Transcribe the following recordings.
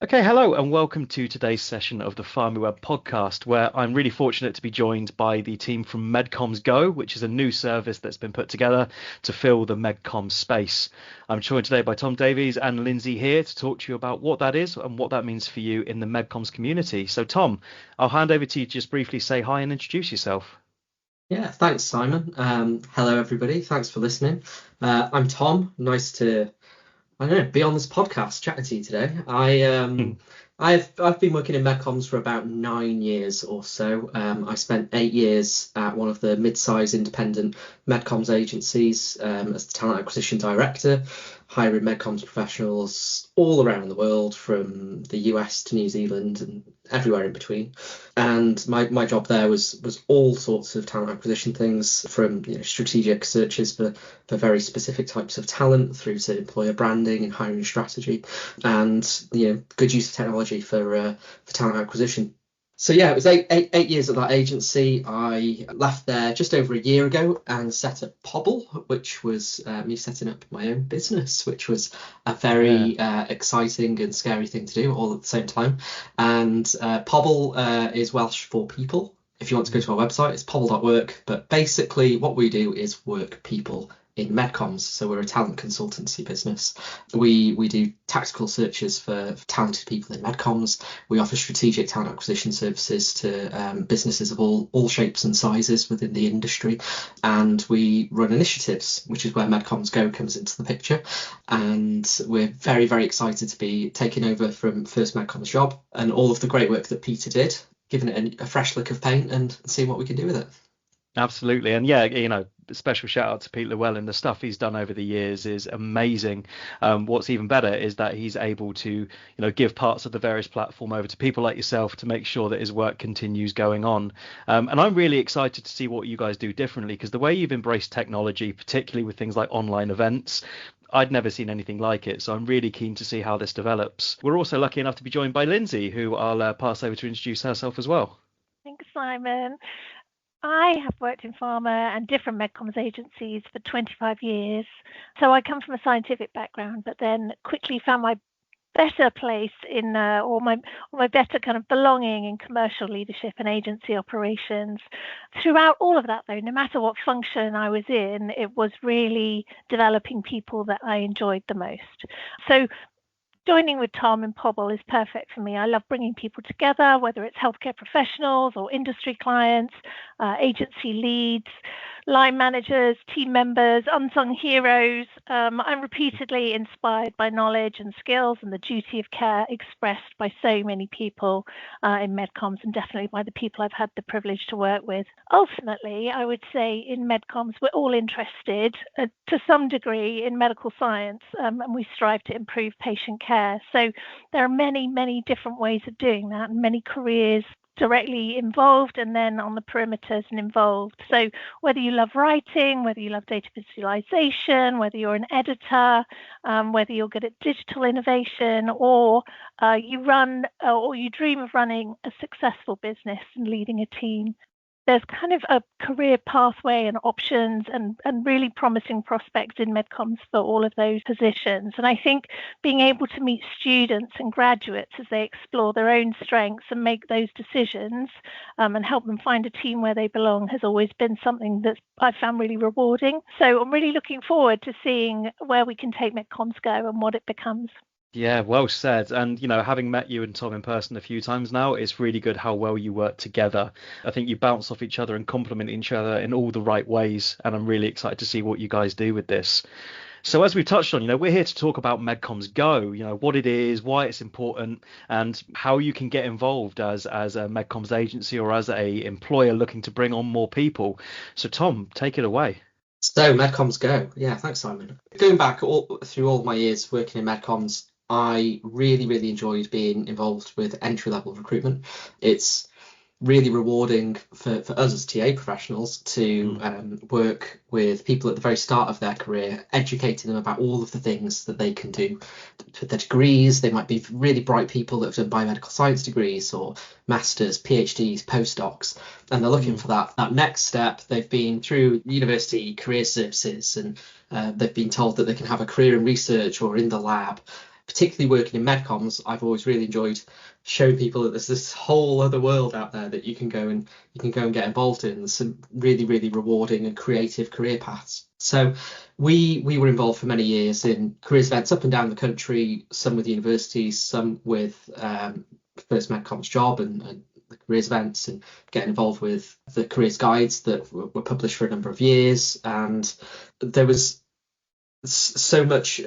Okay, hello and welcome to today's session of the FarmyWeb podcast, where I'm really fortunate to be joined by the team from MedComms Go, which is a new service that's been put together to fill the MedComms space. I'm joined today by Tom Davies and Lindsey here to talk to you about what that is and what that means for you in the MedComms community. So, Tom, I'll hand over to you to just briefly say hi and introduce yourself. Yeah, thanks, Simon. Hello, everybody. Thanks for listening. I'm Tom. Nice to, I don't know, be on this podcast chatting to you today. I've been working in MedComs for about 9 years or so. I spent 8 years at one of the mid-sized independent MedComs agencies as the talent acquisition director, hiring MedComs professionals all around the world, from the US to New Zealand and everywhere in between. And my job there was all sorts of talent acquisition things, from strategic searches for very specific types of talent, through to employer branding and hiring strategy, and good use of technology for talent acquisition. So yeah, it was eight years at that agency. I left there just over a year ago and set up Pobl, which was me setting up my own business, which was a Yeah. very exciting and scary thing to do all at the same time. And Pobl is Welsh for people. If you want to go to our website, it's pobl.work. But basically, what we do is work people in medcoms. So we're a talent consultancy business. We do tactical searches for talented people in medcoms. We offer strategic talent acquisition services to businesses of all shapes and sizes within the industry. And we run initiatives, which is where MedComms Go comes into the picture. And we're very, very excited to be taking over from first MedComms job and all of the great work that Peter did, giving it a fresh lick of paint and seeing what we can do with it. Absolutely. And yeah, special shout out to Pete Llewellyn. The stuff he's done over the years is amazing. What's even better is that he's able to, give parts of the various platform over to people like yourself to make sure that his work continues going on. And I'm really excited to see what you guys do differently, because the way you've embraced technology, particularly with things like online events, I'd never seen anything like it. So I'm really keen to see how this develops. We're also lucky enough to be joined by Lindsey, who I'll pass over to introduce herself as well. Thanks, Simon. I have worked in pharma and different medcoms agencies for 25 years. So I come from a scientific background, but then quickly found my better place in or my better kind of belonging in commercial leadership and agency operations. Throughout all of that, though, no matter what function I was in, it was really developing people that I enjoyed the most. So joining with Tom and Pobl is perfect for me. I love bringing people together, whether it's healthcare professionals or industry clients, agency leads, line managers, team members, unsung heroes. I'm repeatedly inspired by knowledge and skills and the duty of care expressed by so many people in medcoms, and definitely by the people I've had the privilege to work with. Ultimately, I would say in medcoms, we're all interested to some degree in medical science, and we strive to improve patient care. So there are many, many different ways of doing that, and many careers directly involved and then on the perimeters and involved. So whether you love writing, whether you love data visualization, whether you're an editor, whether you're good at digital innovation, or you run or you dream of running a successful business and leading a team, there's kind of a career pathway and options and really promising prospects in medcoms for all of those positions. And I think being able to meet students and graduates as they explore their own strengths and make those decisions and help them find a team where they belong has always been something that I've found really rewarding. So I'm really looking forward to seeing where we can take MedComms Go and what it becomes. Yeah, well said. And, having met you and Tom in person a few times now, it's really good how well you work together. I think you bounce off each other and complement each other in all the right ways. And I'm really excited to see what you guys do with this. So as we touched on, we're here to talk about MedComms Go, what it is, why it's important, and how you can get involved as a MedComms agency or as a employer looking to bring on more people. So Tom, take it away. So MedComs Go. Yeah, thanks, Simon. Going back through all my years working in MedComs, I really, really enjoyed being involved with entry-level recruitment. It's really rewarding for us as TA professionals to work with people at the very start of their career, educating them about all of the things that they can do with their degrees. They might be really bright people that have done biomedical science degrees or masters, PhDs, postdocs, and they're looking for that next step. They've been through university career services and they've been told that they can have a career in research or in the lab, particularly working in MedComms, I've always really enjoyed showing people that there's this whole other world out there that you can go and get involved in. There's some really, really rewarding and creative career paths. So we were involved for many years in careers events up and down the country, some with universities, some with First MedComms Job and the careers events, and getting involved with the careers guides that were published for a number of years. And there was so much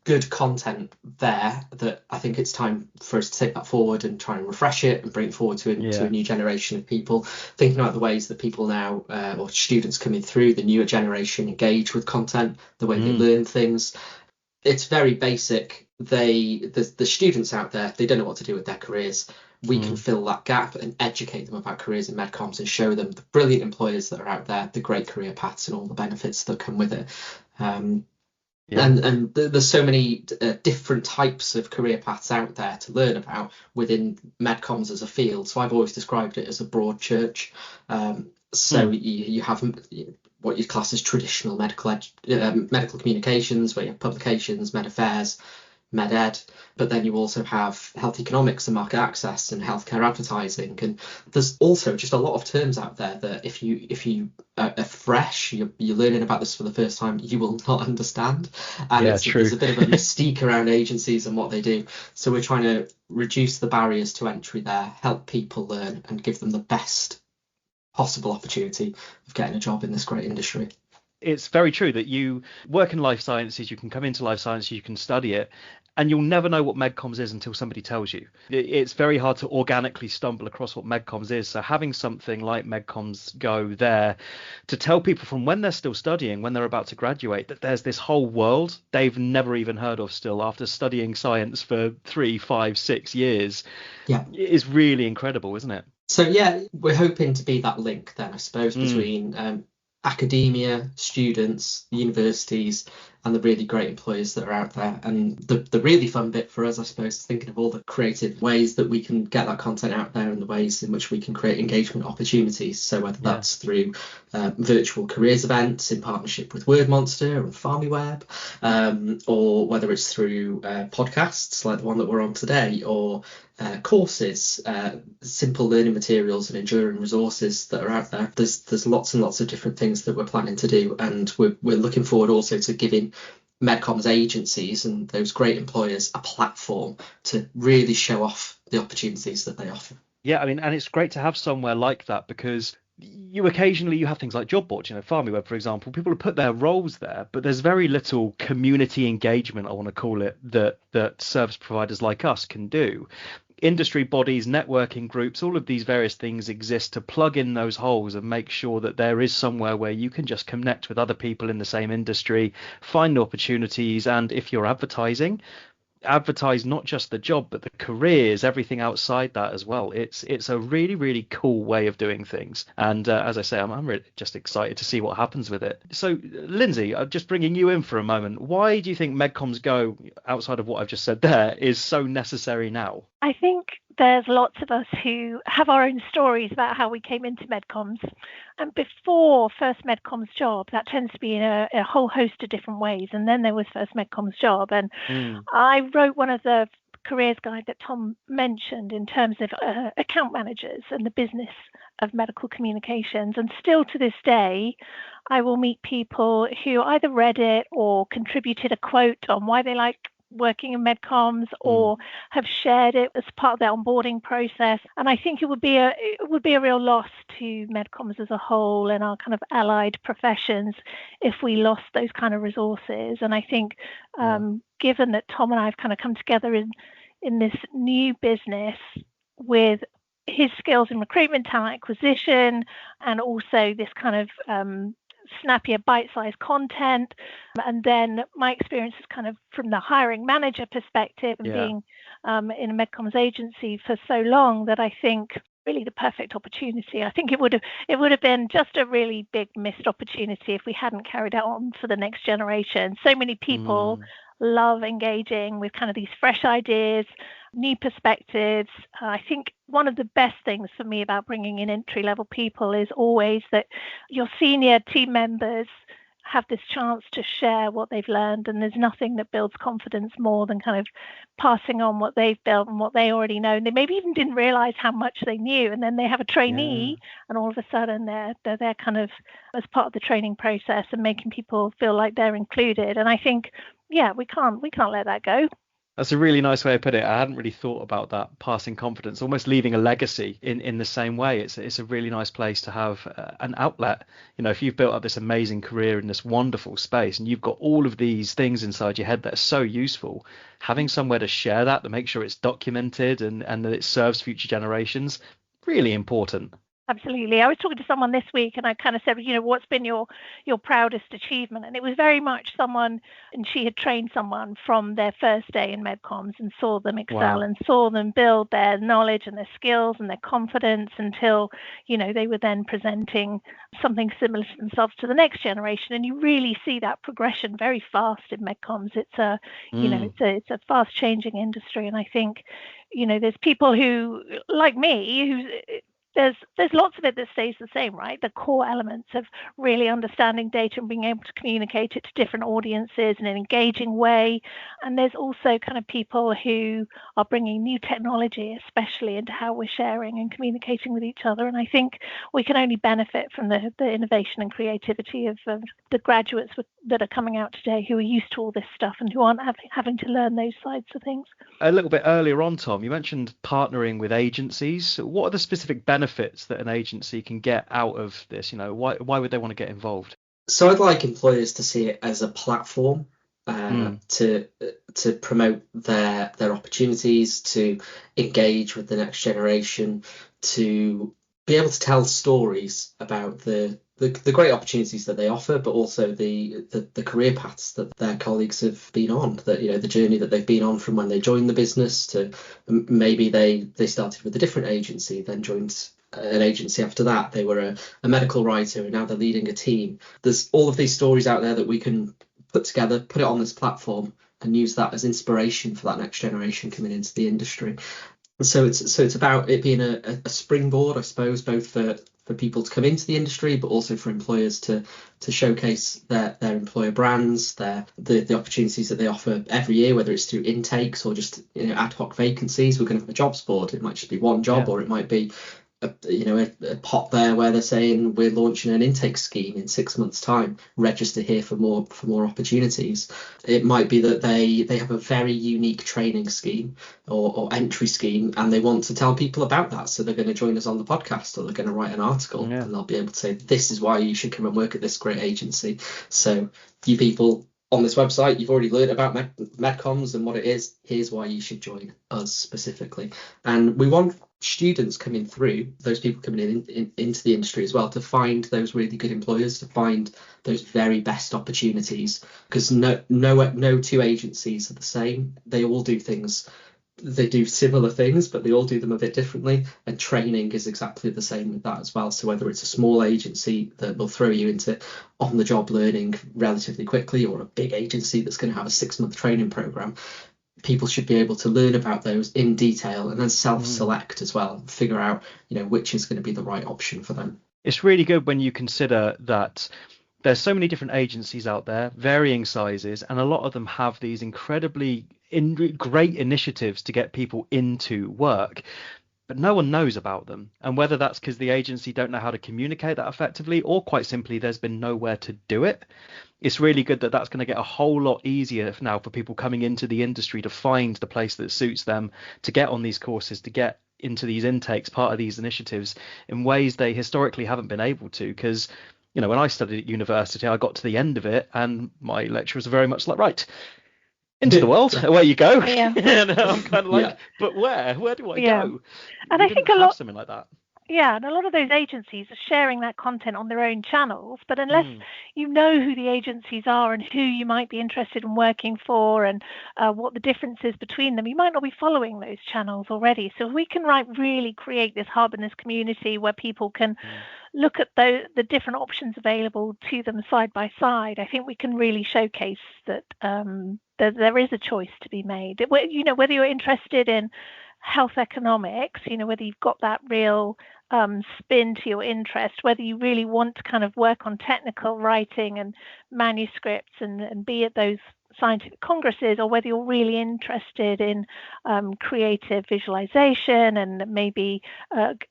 good content there that I think it's time for us to take that forward and try and refresh it and bring it forward to a new generation of people, thinking about the ways that people now, or students coming through, the newer generation, engage with content, the way they learn things. It's very basic. The students out there, they don't know what to do with their careers. We can fill that gap and educate them about careers in MedComms and show them the brilliant employers that are out there, the great career paths and all the benefits that come with it. And there's so many different types of career paths out there to learn about within MedComms as a field. So I've always described it as a broad church. You have what you class as traditional medical communications, where you have publications, med affairs, med ed, but then you also have health economics and market access and healthcare advertising. And there's also just a lot of terms out there that if you are fresh, you're learning about this for the first time, you will not understand. And there's a bit of a mystique around agencies and what they do. So we're trying to reduce the barriers to entry there, help people learn and give them the best possible opportunity of getting a job in this great industry. It's very true that you work in life sciences, you can come into life sciences, you can study it, and you'll never know what MedComms is until somebody tells you. It's very hard to organically stumble across what MedComms is. So having something like MedComms Go there to tell people from when they're still studying, when they're about to graduate, that there's this whole world they've never even heard of still after studying science for 3, 5, 6 years, is really incredible, isn't it? So we're hoping to be that link then, I suppose, between academia, students, universities, and the really great employers that are out there. And the really fun bit for us, I suppose, is thinking of all the creative ways that we can get that content out there and the ways in which we can create engagement opportunities. So whether that's through virtual careers events in partnership with Word Monster and FarmyWeb, or whether it's through podcasts like the one that we're on today, or courses, simple learning materials and enduring resources that are out there. There's lots and lots of different things that we're planning to do, and we're looking forward also to giving MedComms agencies and those great employers a platform to really show off the opportunities that they offer. Yeah, I mean, and it's great to have somewhere like that, because you occasionally have things like job boards, FarmyWeb, for example. People have put their roles there, but there's very little community engagement, I want to call it, that service providers like us can do. Industry bodies, networking groups, all of these various things exist to plug in those holes and make sure that there is somewhere where you can just connect with other people in the same industry, find opportunities, and if you're advertise not just the job but the careers, everything outside that as well. It's a really, really cool way of doing things, and as I say, I'm really just excited to see what happens with it. So Lindsey, just bringing you in for a moment, why do you think MedComms Go, outside of what I've just said there, is so necessary now? I think there's lots of us who have our own stories about how we came into MedComms. And before First MedComms Job, that tends to be in a whole host of different ways. And then there was First MedComms Job. And I wrote one of the careers guide that Tom mentioned in terms of account managers and the business of medical communications. And still to this day, I will meet people who either read it or contributed a quote on why they like working in MedComms, or have shared it as part of their onboarding process. And I think it would be a real loss to MedComms as a whole and our kind of allied professions if we lost those kind of resources. And I think given that Tom and I have kind of come together in this new business with his skills in recruitment, talent acquisition, and also this kind of snappier bite-sized content, and then my experience is kind of from the hiring manager perspective and being in a MedComms agency for so long, that I think really the perfect opportunity. I think it would have been just a really big missed opportunity if we hadn't carried it on for the next generation. So many people love engaging with kind of these fresh ideas, new perspectives. I think one of the best things for me about bringing in entry-level people is always that your senior team members have this chance to share what they've learned, and there's nothing that builds confidence more than kind of passing on what they've built and what they already know, and they maybe even didn't realize how much they knew, and then they have a trainee and all of a sudden they're kind of as part of the training process and making people feel like they're included. And I think we can't let that go. That's a really nice way of putting it. I hadn't really thought about that, passing confidence, almost leaving a legacy in the same way. It's a really nice place to have an outlet. If you've built up this amazing career in this wonderful space and you've got all of these things inside your head that are so useful, having somewhere to share that, to make sure it's documented and that it serves future generations, really important. Absolutely. I was talking to someone this week and I kind of said, what's been your proudest achievement? And it was very much someone, and she had trained someone from their first day in MedComms and saw them excel and saw them build their knowledge and their skills and their confidence until, they were then presenting something similar to themselves to the next generation. And you really see that progression very fast in MedComms. It's it's a fast changing industry. And I think, there's people who, like me, who there's lots of it that stays the same, right? The core elements of really understanding data and being able to communicate it to different audiences in an engaging way. And there's also kind of people who are bringing new technology, especially into how we're sharing and communicating with each other. And I think we can only benefit from the innovation and creativity of the graduates that are coming out today who are used to all this stuff and who aren't having to learn those sides of things. A little bit earlier on, Tom, you mentioned partnering with agencies. What are the specific benefits that an agency can get out of this? Why would they want to get involved? So I'd like employers to see it as a platform to promote their opportunities, to engage with the next generation, to be able to tell stories about the great opportunities that they offer, but also the career paths that their colleagues have been on, that the journey that they've been on from when they joined the business to maybe they started with a different agency, then joined an agency after that. They were a medical writer and now they're leading a team. There's all of these stories out there that we can put together, put it on this platform and use that as inspiration for that next generation coming into the industry. So it's about it being a springboard, I suppose, both for people to come into the industry, but also for employers to showcase their employer brands, the opportunities that they offer every year, whether it's through intakes or just ad hoc vacancies. We're going to have a jobs board. It might just be one job, or it might be a pot there where they're saying we're launching an intake scheme in 6 months' time. Register here for more opportunities. It might be that they have a very unique training scheme or entry scheme, and they want to tell people about that. So they're going to join us on the podcast, or they're going to write an article, and they'll be able to say, this is why you should come and work at this great agency. So you people on this website, you've already learned about MedComms and what it is. Here's why you should join us specifically. And we want students coming through, those people coming into the industry as well, to find those really good employers, to find those very best opportunities, because no two agencies are the same. They all do things. They do similar things, but they all do them a bit differently, and training is exactly the same with that as well. So whether it's a small agency that will throw you into on-the-job learning relatively quickly, or a big agency that's going to have a 6-month training program, people should be able to learn about those in detail and then self-select as well, figure out which is going to be the right option for them. It's really good when you consider that there's so many different agencies out there, varying sizes, and a lot of them have these incredibly great initiatives to get people into work, but no one knows about them. And whether that's because the agency don't know how to communicate that effectively, or quite simply there's been nowhere to do it, it's really good that that's going to get a whole lot easier now for people coming into the industry to find the place that suits them, to get on these courses, to get into these intakes, part of these initiatives in ways they historically haven't been able to. Because when I studied at university, I got to the end of it and my lecturers are very much like, right, into the world, away you go. Yeah. And I'm kind of like, but where do I go? And I think a lot something like that. Yeah, and a lot of those agencies are sharing that content on their own channels, but unless you know who the agencies are and who you might be interested in working for and what the difference is between them, you might not be following those channels already. So if we can really create this hub and this community where people can look at the different options available to them side by side, I think we can really showcase that there is a choice to be made. Whether you're interested in health economics, whether you've got that real spin to your interest, whether you really want to kind of work on technical writing and manuscripts and be at those scientific congresses, or whether you're really interested in creative visualization and maybe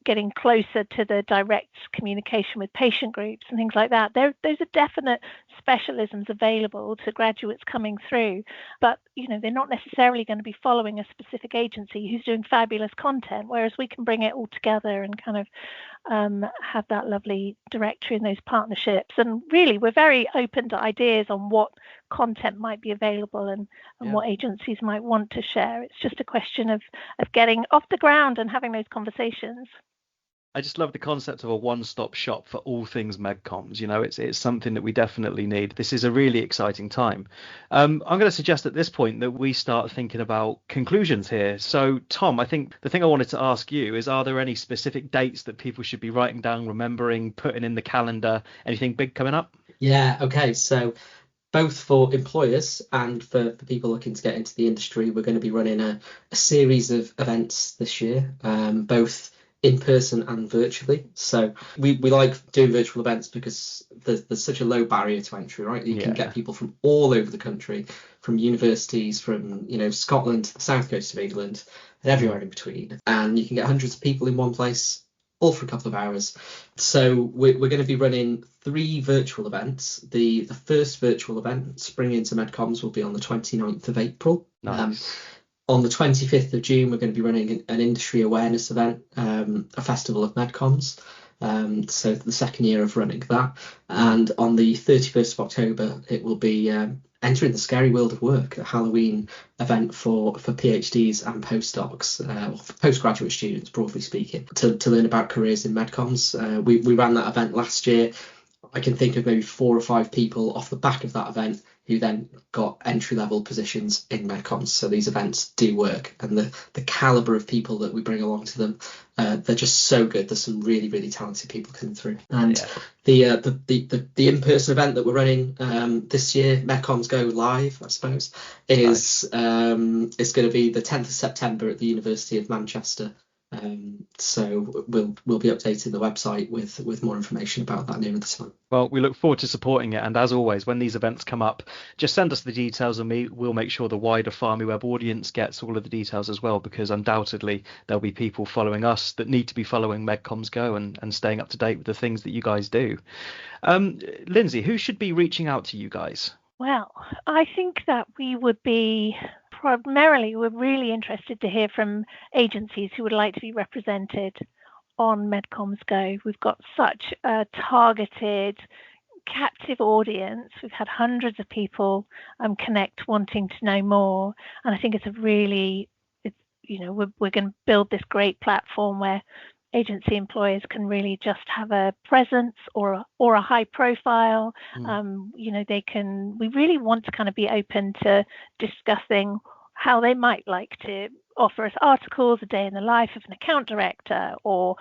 getting closer to the direct communication with patient groups and things like that. Those are definite specialisms available to graduates coming through, but they're not necessarily going to be following a specific agency who's doing fabulous content, whereas we can bring it all together and kind of have that lovely directory and those partnerships. And really, we're very open to ideas on what content might be available and what agencies might want to share. It's just a question of getting off the ground and having those conversations. I just love the concept of a one-stop shop for all things MedComms. It's something that we definitely need. This is a really exciting time. I'm going to suggest at this point that we start thinking about conclusions here. So, Tom, I think the thing I wanted to ask you is, are there any specific dates that people should be writing down, remembering, putting in the calendar? Anything big coming up? Yeah, okay. So both for employers and for people looking to get into the industry, we're going to be running a series of events this year, both in person and virtually. So we like doing virtual events because there's such a low barrier to entry, right? You can get people from all over the country, from universities, from Scotland to the south coast of England and everywhere in between, and you can get hundreds of people in one place, all for a couple of hours. So we're going to be running 3 virtual events. The first virtual event, Spring into MedComms, will be on the 29th of April. Nice. On the 25th of June, we're going to be running an industry awareness event, a festival of MedComms. So the second year of running that. And on the 31st of October, it will be Entering the Scary World of Work, a Halloween event for PhDs and postdocs, or for postgraduate students, broadly speaking, to learn about careers in MedComms. We ran that event last year. I can think of maybe 4 or 5 people off the back of that event who then got entry-level positions in MedComms. So these events do work, and the caliber of people that we bring along to them, they're just so good. There's some really, really talented people coming through. And the in-person event that we're running this year, MedComms Go Live, I suppose, is going to be the 10th of September at the University of Manchester. So we'll be updating the website with more information about that nearer the time. Well, we look forward to supporting it, and as always, when these events come up, just send us the details, and we'll make sure the wider FarmyWeb audience gets all of the details as well, because undoubtedly there'll be people following us that need to be following MedComms Go and staying up to date with the things that you guys do. Lindsey, who should be reaching out to you guys? Well, I think that we would be we're really interested to hear from agencies who would like to be represented on MedComms Go. We've got such a targeted, captive audience. We've had hundreds of people connect wanting to know more, and I think we're going to build this great platform where agency employers can really just have a presence or a high profile. We really want to kind of be open to discussing how they might like to offer us articles, a day in the life of an account director, or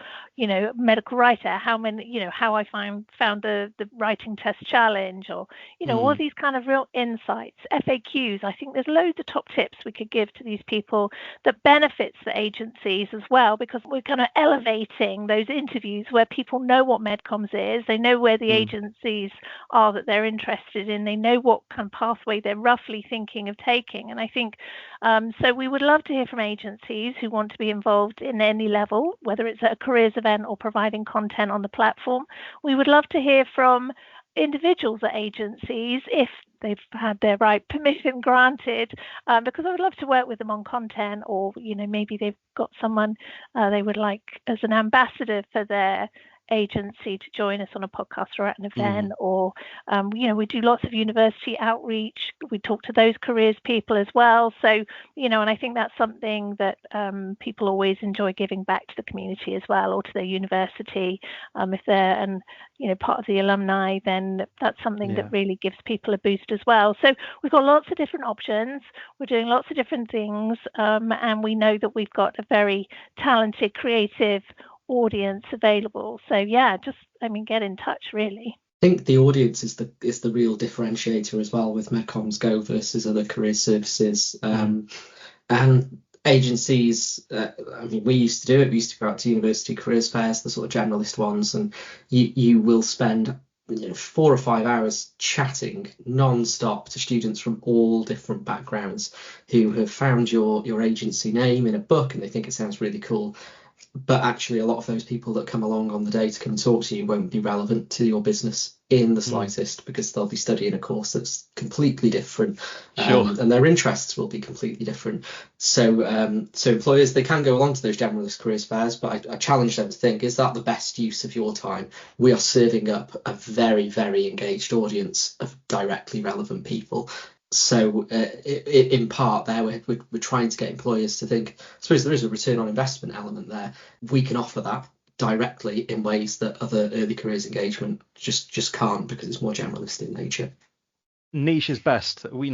medical writer, how I found the writing test challenge, or all these kind of real insights, FAQs. I think there's loads of top tips we could give to these people that benefits the agencies as well, because we're kind of elevating those interviews where people know what MedComms is, they know where the agencies are that they're interested in, they know what kind of pathway they're roughly thinking of taking. And I think so we would love to hear from agencies who want to be involved in any level, whether it's at a careers event or providing content on the platform. We would love to hear from individuals at agencies if they've had their right permission granted, because I would love to work with them on content, or maybe they've got someone they would like as an ambassador for their agency to join us on a podcast or at an event, or we do lots of university outreach. We talk to those careers people as well, so and I think that's something that people always enjoy giving back to the community as well, or to their university. If they're part of the alumni, then that's something that really gives people a boost as well. So we've got lots of different options, we're doing lots of different things, and we know that we've got a very talented, creative audience available. So get in touch, really. I think the audience is the real differentiator as well with MedComms Go versus other career services. And agencies, I mean, we used to do it. We used to go out to university careers fairs, the sort of generalist ones, and you will spend 4 or 5 hours chatting non-stop to students from all different backgrounds who have found your agency name in a book and they think it sounds really cool. But actually, a lot of those people that come along on the day to come and talk to you won't be relevant to your business in the slightest, because they'll be studying a course that's completely different, and their interests will be completely different. So, so employers, they can go along to those generalist careers fairs, but I challenge them to think, is that the best use of your time? We are serving up a very, very engaged audience of directly relevant people. So in part there, we're trying to get employers to think, I suppose there is a return on investment element there. We can offer that directly in ways that other early careers engagement just can't, because it's more generalist in nature. Niche is best. We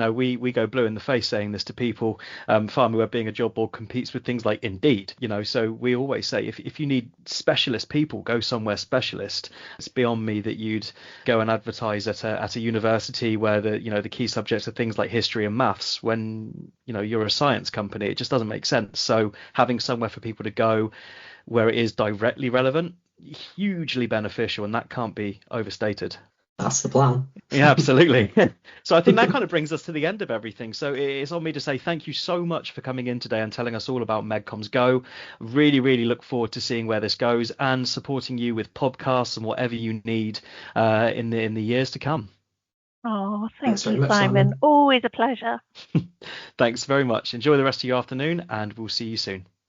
go blue in the face saying this to people. Farmer Web being a job board competes with things like Indeed, so we always say if you need specialist people, go somewhere specialist. It's beyond me that you'd go and advertise at a university where the key subjects are things like history and maths when you're a science company. It just doesn't make sense. So having somewhere for people to go where it is directly relevant, hugely beneficial, and that can't be overstated. That's the plan. Yeah, absolutely. So I think that kind of brings us to the end of everything. So it's on me to say thank you so much for coming in today and telling us all about MedComms Go. Really, really look forward to seeing where this goes and supporting you with podcasts and whatever you need in the years to come. Oh, thanks you, Simon. Always a pleasure. Thanks very much. Enjoy the rest of your afternoon, and we'll see you soon.